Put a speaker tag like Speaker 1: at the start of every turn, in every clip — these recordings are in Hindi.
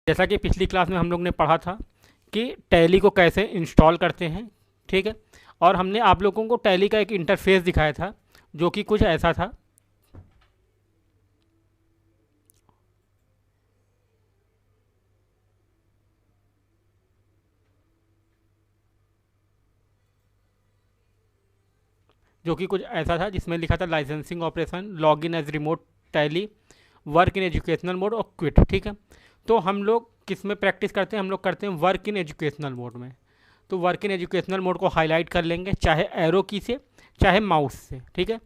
Speaker 1: जैसा कि पिछली क्लास में हम लोग ने पढ़ा था कि टैली को कैसे इंस्टॉल करते हैं, ठीक है। और हमने आप लोगों को टैली का एक इंटरफेस दिखाया था जो कि कुछ ऐसा था। जिसमें लिखा था licensing operation, log in as remote Tally, work in educational mode और क्विट, ठीक है। तो हम लोग किस में प्रैक्टिस करते हैं? हम लोग करते हैं वर्क इन एजुकेशनल मोड में। तो वर्क इन एजुकेशनल मोड को हाईलाइट कर लेंगे, चाहे एरो की से चाहे माउस से, ठीक है।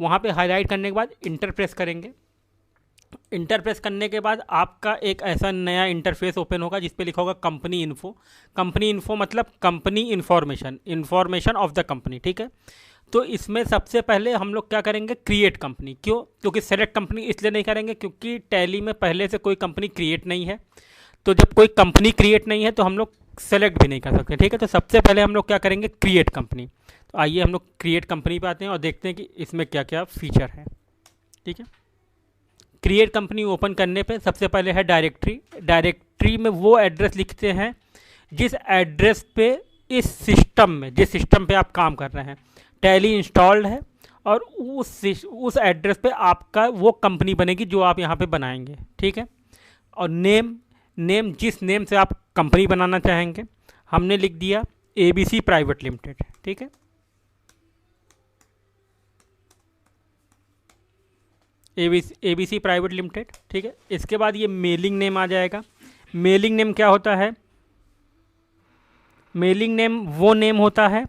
Speaker 1: वहाँ पे हाईलाइट करने के बाद इंटर प्रेस करेंगे। इंटर प्रेस करने के बाद आपका एक ऐसा नया इंटरफेस ओपन होगा जिस पे लिखा होगा कंपनी इन्फो। कंपनी इन्फो मतलब company information, information of the company, ठीक है। तो इसमें सबसे पहले हम लोग क्या करेंगे? Create company. क्यों? क्योंकि सेलेक्ट कंपनी इसलिए नहीं करेंगे क्योंकि टैली में पहले से कोई कंपनी क्रिएट नहीं है। तो जब कोई कंपनी क्रिएट नहीं है तो हम लोग सेलेक्ट भी नहीं कर सकते, ठीक है। तो सबसे पहले हम लोग क्या करेंगे? Create company. तो आइए हम लोग क्रिएट कंपनी पे आते हैं और देखते हैं कि इसमें क्या क्या फीचर है, ठीक है। क्रिएट कंपनी ओपन करने पे सबसे पहले है डायरेक्टरी। डायरेक्टरी में वो एड्रेस लिखते हैं जिस एड्रेस पे जिस सिस्टम पे आप काम कर रहे हैं टैली इंस्टॉल्ड है, और उस एड्रेस पे आपका वो कंपनी बनेगी जो आप यहाँ पे बनाएंगे, ठीक है। और नेम जिस नेम से आप कंपनी बनाना चाहेंगे, हमने लिख दिया ABC प्राइवेट लिमिटेड, ठीक है। ABC प्राइवेट लिमिटेड, ठीक है। इसके बाद ये मेलिंग नेम आ जाएगा। मेलिंग नेम क्या होता है? मेलिंग नेम वो नेम होता है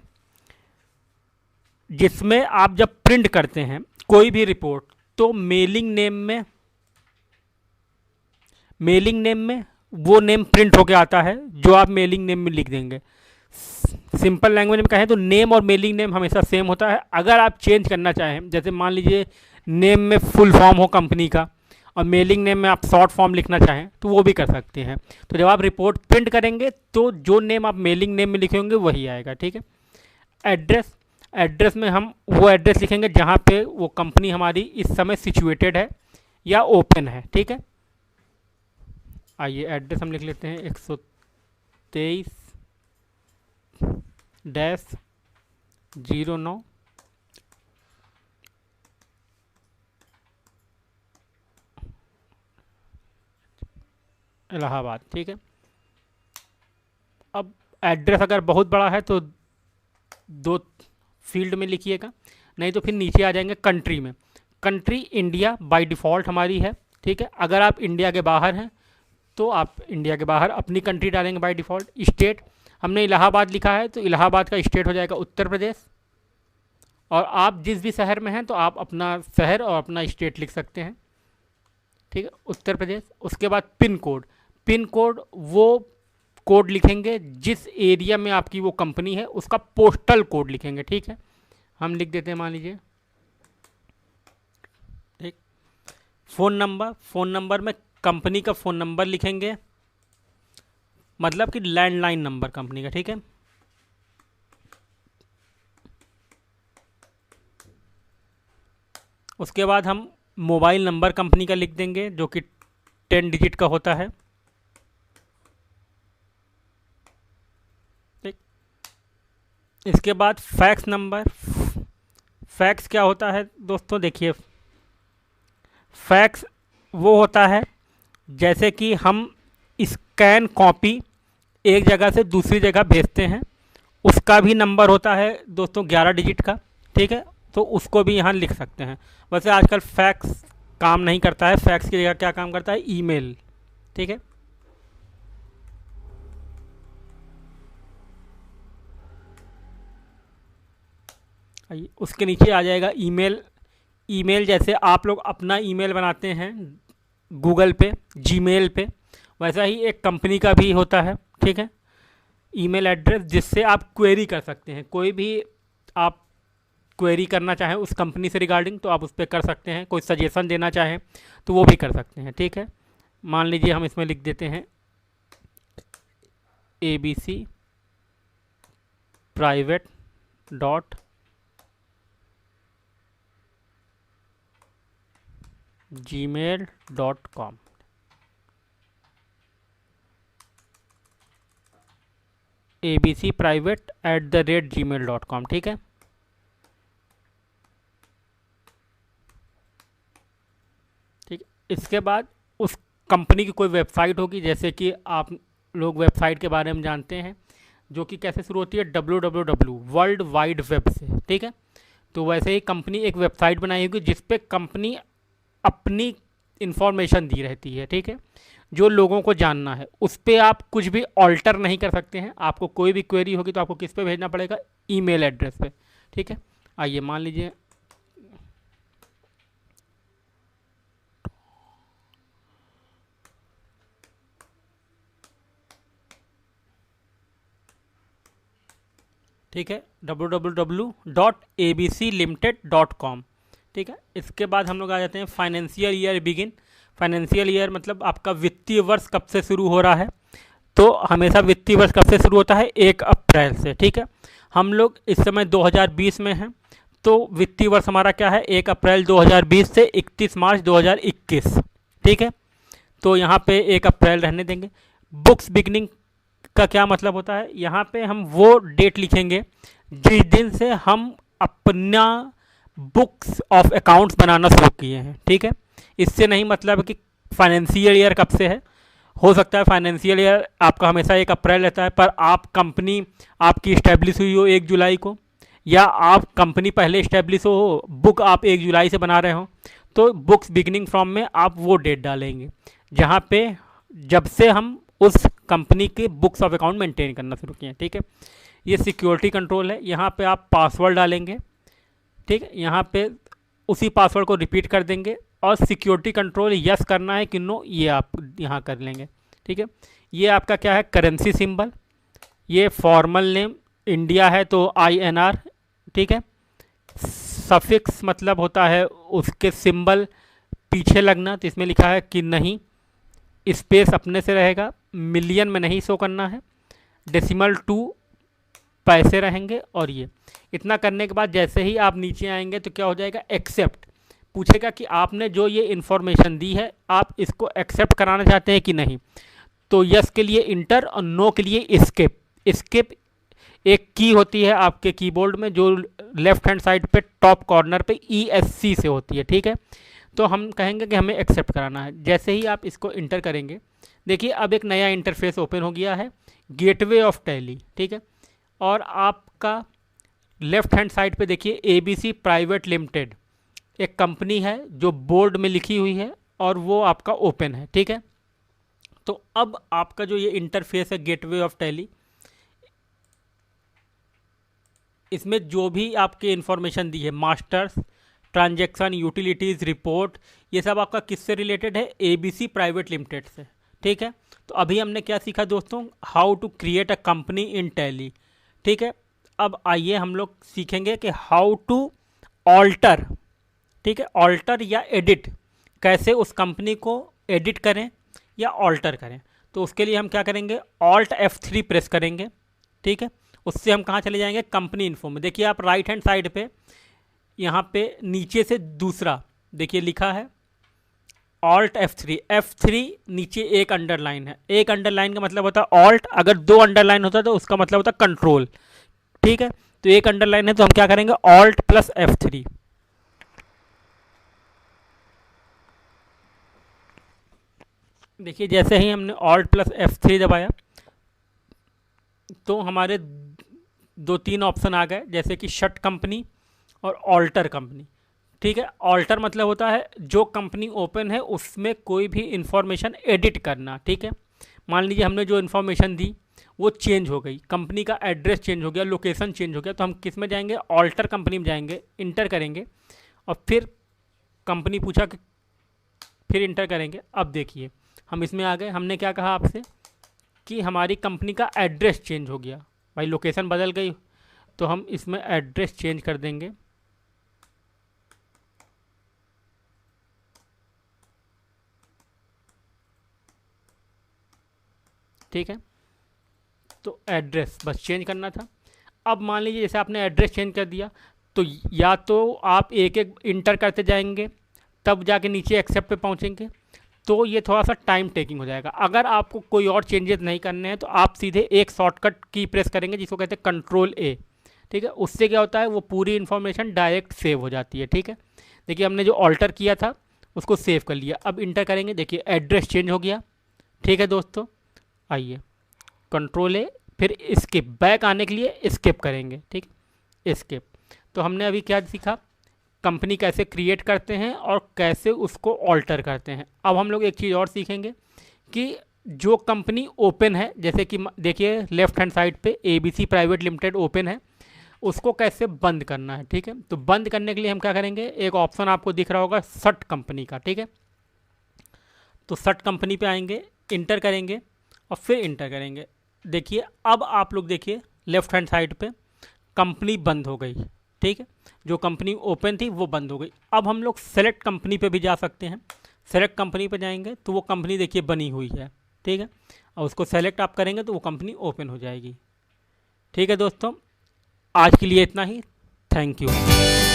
Speaker 1: जिसमें आप जब प्रिंट करते हैं कोई भी रिपोर्ट, तो मेलिंग नेम में वो नेम प्रिंट होके आता है जो आप मेलिंग नेम में लिख देंगे। सिंपल लैंग्वेज में कहें तो नेम और मेलिंग नेम हमेशा सेम होता है। अगर आप चेंज करना चाहें, जैसे मान लीजिए नेम में फुल फॉर्म हो कंपनी का और मेलिंग नेम में आप शॉर्ट फॉर्म लिखना चाहें तो वो भी कर सकते हैं। तो जब आप रिपोर्ट प्रिंट करेंगे तो जो नेम आप मेलिंग नेम में लिखे होंगे वही आएगा, ठीक है। एड्रेस एड्रेस में हम वो एड्रेस लिखेंगे जहाँ पे वो कंपनी हमारी इस समय सिचुएटेड है या ओपन है, ठीक है। आइए एड्रेस हम लिख लेते हैं 123-09 इलाहाबाद, ठीक है। अब एड्रेस अगर बहुत बड़ा है तो दो फील्ड में लिखिएगा, नहीं तो फिर नीचे आ जाएंगे कंट्री में। कंट्री इंडिया बाय डिफ़ॉल्ट हमारी है, ठीक है। अगर आप इंडिया के बाहर हैं तो आप इंडिया के बाहर अपनी कंट्री डालेंगे बाय डिफ़ॉल्ट। स्टेट हमने इलाहाबाद लिखा है तो इलाहाबाद का स्टेट हो जाएगा उत्तर प्रदेश। और आप जिस भी शहर में हैं तो आप अपना शहर और अपना स्टेट लिख सकते हैं, ठीक है, उत्तर प्रदेश। उसके बाद पिन कोड वो कोड लिखेंगे जिस एरिया में आपकी वो कंपनी है उसका पोस्टल कोड लिखेंगे, ठीक है। हम लिख देते हैं, मान लीजिए, ठीक। फ़ोन नंबर में कंपनी का फ़ोन नंबर लिखेंगे, मतलब कि लैंडलाइन नंबर कंपनी का, ठीक है। उसके बाद हम मोबाइल नंबर कंपनी का लिख देंगे जो कि 10 डिजिट का होता है, ठीक। इसके बाद फैक्स नंबर। फैक्स क्या होता है दोस्तों? देखिए, फैक्स वो होता है जैसे कि हम स्कैन कॉपी एक जगह से दूसरी जगह भेजते हैं, उसका भी नंबर होता है दोस्तों 11 डिजिट का, ठीक है। तो उसको भी यहाँ लिख सकते हैं। वैसे आजकल फैक्स काम नहीं करता है, फैक्स की जगह क्या काम करता है? ईमेल, ठीक है। उसके नीचे आ जाएगा ईमेल। ईमेल जैसे आप लोग अपना ईमेल बनाते हैं गूगल पे, जीमेल पे, वैसा ही एक कंपनी का भी होता है, ठीक है। ईमेल एड्रेस जिससे आप क्वेरी कर सकते हैं, कोई भी आप क्वेरी करना चाहें उस कंपनी से रिगार्डिंग तो आप उस पर कर सकते हैं। कोई सजेशन देना चाहें तो वो भी कर सकते हैं, ठीक है। मान लीजिए हम इसमें लिख देते हैं ABC private dot gmail.com, abcprivate@gmail.com, ठीक है। ठीक है, इसके बाद उस कंपनी की कोई वेबसाइट होगी, जैसे कि आप लोग वेबसाइट के बारे में जानते हैं, जो कि कैसे शुरू होती है, www वर्ल्ड वाइड वेब से, ठीक है। तो वैसे ही कंपनी एक वेबसाइट बनाई होगी जिस पे कंपनी अपनी इंफॉर्मेशन दी रहती है, ठीक है, जो लोगों को जानना है। उस पर आप कुछ भी ऑल्टर नहीं कर सकते हैं। आपको कोई भी क्वेरी होगी तो आपको किस पे भेजना पड़ेगा, ईमेल एड्रेस पे, ठीक है। आइए मान लीजिए ठीक है, www.abclimited.com, ठीक है। इसके बाद हम लोग आ जाते हैं financial year begin. Financial year मतलब आपका वित्तीय वर्ष कब से शुरू हो रहा है। तो हमेशा वित्तीय वर्ष कब से शुरू होता है, 1 अप्रैल से, ठीक है। हम लोग इस समय 2020 में हैं, तो वित्तीय वर्ष हमारा क्या है, 1 अप्रैल 2020 से 31 मार्च 2021, ठीक है। तो यहाँ पे 1 अप्रैल रहने देंगे। बुक्स बिगनिंग का क्या मतलब होता है, यहाँ पे हम वो डेट लिखेंगे जिस दिन से हम अपना बुक्स ऑफ अकाउंट्स बनाना शुरू किए हैं, ठीक है। इससे नहीं मतलब कि फाइनेंशियल ईयर कब से है। हो सकता है फाइनेंशियल ईयर आपका हमेशा 1 अप्रैल रहता है, पर आप कंपनी आपकी इस्टेब्लिश हुई हो 1 जुलाई को, या आप कंपनी पहले इस्टेब्लिश हो, बुक आप 1 जुलाई से बना रहे हो, तो बुक्स बिगनिंग फ्रॉम में आप वो डेट डालेंगे जहाँ पे जब से हम उस कंपनी के बुक्स ऑफ अकाउंट मेंटेन करना शुरू किए हैं, ठीक है। ये सिक्योरिटी कंट्रोल है। यहाँ पे आप पासवर्ड डालेंगे, ठीक है। यहाँ पे उसी पासवर्ड को रिपीट कर देंगे, और सिक्योरिटी कंट्रोल यस करना है कि नो, ये आप यहाँ कर लेंगे, ठीक है। ये आपका क्या है, करेंसी सिंबल। ये फॉर्मल नेम, इंडिया है तो INR, ठीक है। सफिक्स मतलब होता है उसके सिंबल पीछे लगना, तो इसमें लिखा है कि नहीं, स्पेस अपने से रहेगा, मिलियन में नहीं शो करना है, डेसिमल 2 पैसे रहेंगे। और ये इतना करने के बाद जैसे ही आप नीचे आएंगे तो क्या हो जाएगा, एक्सेप्ट पूछेगा कि आपने जो ये इन्फॉर्मेशन दी है आप इसको एक्सेप्ट कराना चाहते हैं कि नहीं। तो यस के लिए इंटर और नो के लिए स्किप। स्किप एक की होती है आपके कीबोर्ड में, जो लेफ्ट हैंड साइड पे टॉप कॉर्नर पे ESC से होती है, ठीक है। तो हम कहेंगे कि हमें एक्सेप्ट कराना है। जैसे ही आप इसको इंटर करेंगे, देखिए अब एक नया इंटरफेस ओपन हो गया है, गेटवे ऑफ टैली, ठीक है। और आपका लेफ्ट हैंड साइड पे देखिए ABC प्राइवेट लिमिटेड एक कंपनी है जो बोर्ड में लिखी हुई है, और वो आपका ओपन है, ठीक है। तो अब आपका जो ये इंटरफेस है गेटवे ऑफ टैली, इसमें जो भी आपके इंफॉर्मेशन दी है, मास्टर्स, ट्रांजैक्शन, यूटिलिटीज़, रिपोर्ट, ये सब आपका किससे रिलेटेड है, ABC प्राइवेट लिमिटेड से, ठीक है। तो अभी हमने क्या सीखा दोस्तों, how to create a company in Tally, ठीक है। अब आइए हम लोग सीखेंगे कि हाउ टू ऑल्टर, ठीक है, ऑल्टर या एडिट, कैसे उस कंपनी को एडिट करें या ऑल्टर करें। तो उसके लिए हम क्या करेंगे, Alt F3 प्रेस करेंगे, ठीक है। उससे हम कहाँ चले जाएंगे, कंपनी इन्फो में। देखिए आप राइट हैंड साइड पे यहाँ पे नीचे से दूसरा देखिए लिखा है Alt F3 नीचे एक अंडरलाइन है। एक अंडरलाइन का मतलब होता है ऑल्ट, अगर 2 अंडरलाइन होता है तो उसका मतलब होता है कंट्रोल, ठीक है। तो एक अंडरलाइन है तो हम क्या करेंगे, Alt + F3। देखिए जैसे ही हमने Alt + F3 दबाया तो हमारे 2-3 ऑप्शन आ गए, जैसे कि शट कंपनी और ऑल्टर कंपनी, ठीक है। ऑल्टर मतलब होता है जो कंपनी ओपन है उसमें कोई भी इंफॉर्मेशन एडिट करना, ठीक है। मान लीजिए हमने जो इन्फॉर्मेशन दी वो चेंज हो गई, कंपनी का एड्रेस चेंज हो गया, लोकेशन चेंज हो गया, तो हम किस में जाएंगे, ऑल्टर कंपनी में जाएंगे, इंटर करेंगे, और फिर कंपनी पूछा कि फिर इंटर करेंगे। अब देखिए हम इसमें आ गए, हमने क्या कहा आपसे कि हमारी कंपनी का एड्रेस चेंज हो गया, भाई लोकेशन बदल गई, तो हम इसमें एड्रेस चेंज कर देंगे, ठीक है। तो एड्रेस बस चेंज करना था। अब मान लीजिए जैसे आपने एड्रेस चेंज कर दिया, तो या तो आप एक एक इंटर करते जाएंगे, तब जाके नीचे एक्सेप्ट पे पहुंचेंगे, तो ये थोड़ा सा टाइम टेकिंग हो जाएगा। अगर आपको कोई और चेंजेस नहीं करने हैं तो आप सीधे एक शॉर्टकट की प्रेस करेंगे जिसको कहते हैं कंट्रोल ए, ठीक है। उससे क्या होता है, वो पूरी इन्फॉर्मेशन डायरेक्ट सेव हो जाती है, ठीक है। देखिए हमने जो ऑल्टर किया था उसको सेव कर लिया, अब इंटर करेंगे, देखिए एड्रेस चेंज हो गया, ठीक है दोस्तों। आइए कंट्रोल ए, फिर स्किप, बैक आने के लिए स्किप करेंगे, ठीक, स्किप। तो हमने अभी क्या सीखा, कंपनी कैसे क्रिएट करते हैं और कैसे उसको ऑल्टर करते हैं। अब हम लोग एक चीज़ और सीखेंगे कि जो कंपनी ओपन है, जैसे कि देखिए लेफ्ट हैंड साइड पे ABC प्राइवेट लिमिटेड ओपन है, उसको कैसे बंद करना है, ठीक है। तो बंद करने के लिए हम क्या करेंगे, एक ऑप्शन आपको दिख रहा होगा शट कंपनी का, ठीक है। तो शट कंपनी पे आएंगे, इंटर करेंगे और फिर इंटर करेंगे। देखिए अब आप लोग देखिए लेफ्ट हैंड साइड पे कंपनी बंद हो गई, ठीक है। जो कंपनी ओपन थी वो बंद हो गई। अब हम लोग सेलेक्ट कंपनी पे भी जा सकते हैं। सेलेक्ट कंपनी पे जाएंगे तो वो कंपनी देखिए बनी हुई है, ठीक है, और उसको सेलेक्ट आप करेंगे तो वो कंपनी ओपन हो जाएगी, ठीक है दोस्तों। आज के लिए इतना ही, थैंक यू।